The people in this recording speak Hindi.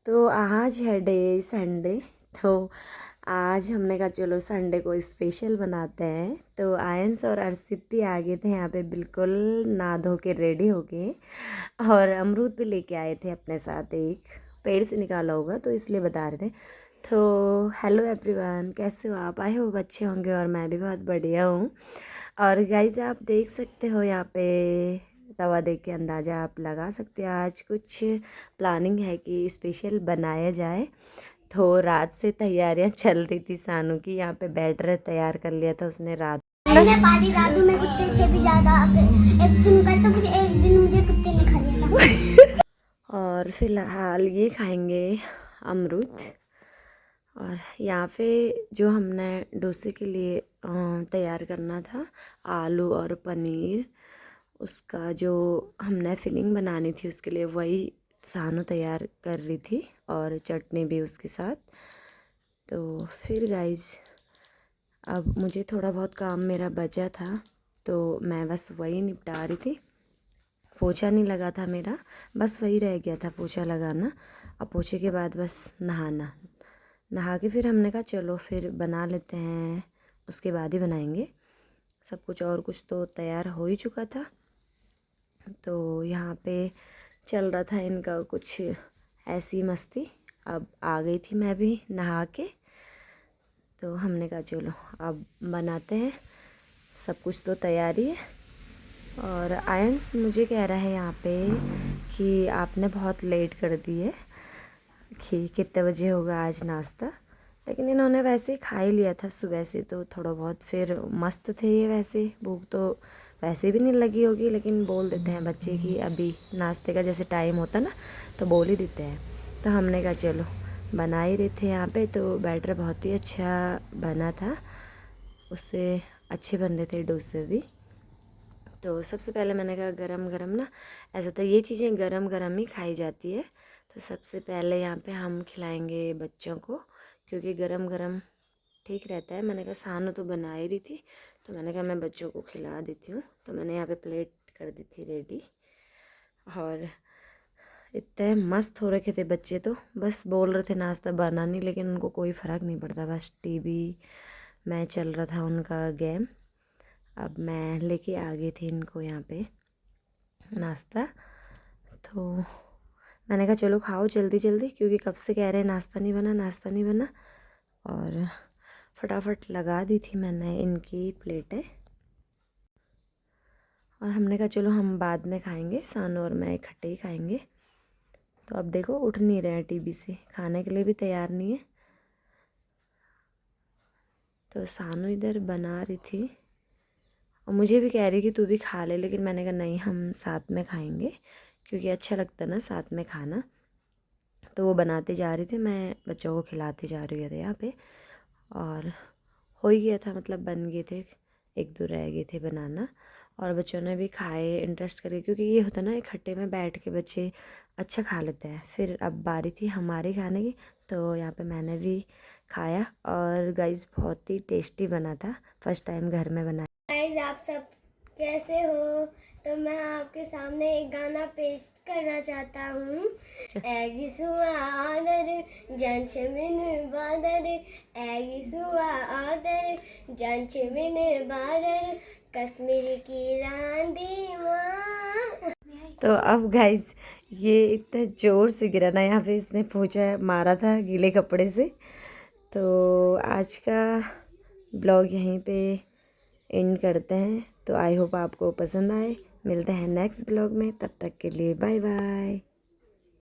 तो आज है डे संडे। तो आज हमने कहा चलो संडे को स्पेशल बनाते हैं। तो आयंस और अर्शित भी आ गए थे यहाँ पे बिल्कुल नहा धो के रेडी हो गए, और अमरूद भी लेके आए थे अपने साथ, एक पेड़ से निकाला होगा तो इसलिए बता रहे थे। तो हेलो एवरीवन, कैसे हो आप? आए हो अच्छे होंगे, और मैं भी बहुत बढ़िया हूँ। और गाइस आप देख सकते हो यहाँ पे तवा देख के अंदाज़ा आप लगा सकते हो आज कुछ प्लानिंग है कि स्पेशल बनाया जाए। तो रात से तैयारियां चल रही थी सानू की। यहाँ पे बैटर तैयार कर लिया था उसने रात मैं पाली रातों में कुत्ते से भी ज्यादा एक दिन का तो मुझे एक दिन मुझे कुत्ते ने खा लिया था। और फिलहाल ये खाएंगे अमरूद। और यहाँ पे जो हमने डोसे के लिए तैयार करना था, आलू और पनीर, उसका जो हमने फिलिंग बनानी थी उसके लिए वही सानू तैयार कर रही थी, और चटनी भी उसके साथ। तो फिर गाइज अब मुझे थोड़ा बहुत काम मेरा बचा था, तो मैं बस वही निपटा रही थी। पोछा नहीं लगा था मेरा, बस वही रह गया था पोछा लगाना। अब पोछे के बाद बस नहा के फिर हमने कहा चलो फिर बना लेते हैं, उसके बाद ही बनाएंगे सब कुछ। और कुछ तो तैयार हो ही चुका था। तो यहाँ पे चल रहा था इनका कुछ ऐसी मस्ती। अब आ गई थी मैं भी नहा के, तो हमने कहा चलो अब बनाते हैं, सब कुछ तो तैयारी है। और आयंस मुझे कह रहा है यहाँ पे कि आपने बहुत लेट कर दी है, कि कितने बजे होगा आज नाश्ता। लेकिन इन्होंने वैसे ही खा ही लिया था सुबह से, तो थोड़ा बहुत फिर मस्त थे ये। वैसे भूख तो वैसे भी नहीं लगी होगी, लेकिन बोल देते हैं बच्चे कि अभी नाश्ते का जैसे टाइम होता ना, तो बोल ही देते हैं। तो हमने कहा चलो बना ही रहे थे यहाँ पे, तो बैटर बहुत ही अच्छा बना था, उससे अच्छे बन रहे थे डोसे भी। तो सबसे पहले मैंने कहा गरम गरम ना, ऐसा तो ये चीज़ें गरम गरम ही खाई जाती है। तो सबसे पहले यहाँ पे हम खिलाएंगे बच्चों को, क्योंकि गरम गरम ठीक रहता है। मैंने कहा सानू तो बना ही रही थी, तो मैंने कहा मैं बच्चों को खिला देती हूँ। तो मैंने यहाँ पे प्लेट कर दी थी रेडी, और इतने मस्त हो रखे थे बच्चे, तो बस बोल रहे थे नाश्ता बना नहीं, लेकिन उनको कोई फ़र्क नहीं पड़ता, बस टीवी में चल रहा था उनका गेम। अब मैं लेके आ गई थी इनको यहाँ पे नाश्ता। तो मैंने कहा चलो खाओ जल्दी जल्दी, क्योंकि कब से कह रहे हैं नाश्ता नहीं बना, नाश्ता नहीं बना। और फटाफट लगा दी थी मैंने इनकी प्लेटें, और हमने कहा चलो हम बाद में खाएंगे, सानू और मैं इकट्ठे ही खाएंगे। तो अब देखो उठ नहीं रहे हैं टीवी से, खाने के लिए भी तैयार नहीं है। तो सानू इधर बना रही थी, और मुझे भी कह रही कि तू भी खा ले, लेकिन मैंने कहा नहीं, हम साथ में खाएंगे, क्योंकि अच्छा लगता ना साथ में खाना। तो वो बनाते जा रही थी, मैं बच्चों को खिलाते जा रही थी यहाँ पे। और हो ही गया था, मतलब बन गए थे, एक दो रह गए थे बनाना। और बच्चों ने भी खाए इंटरेस्ट करके, क्योंकि ये होता ना इकट्ठे में बैठ के बच्चे अच्छा खा लेते हैं। फिर अब बारी थी हमारी खाने की, तो यहाँ पे मैंने भी खाया, और गाइस बहुत ही टेस्टी बना था, फर्स्ट टाइम घर में बनाया। गाइस आप सब कैसे हो? तो मैं आपके सामने एक गाना पेश करना चाहता हूँ। एगिसुआ आदर जंचमिन बादर, एगिसुआ आदर जंचमिन बादर, कश्मीर की रांदी माँ। तो अब गाइस ये इतने ज़ोर से गिरा ना, यहाँ पे इसने पोंछा मारा था गीले कपड़े से। तो आज का ब्लॉग यहीं पे एंड करते हैं। तो आई होप आपको पसंद आए। मिलते हैं नेक्स्ट ब्लॉग में, तब तक के लिए बाय बाय।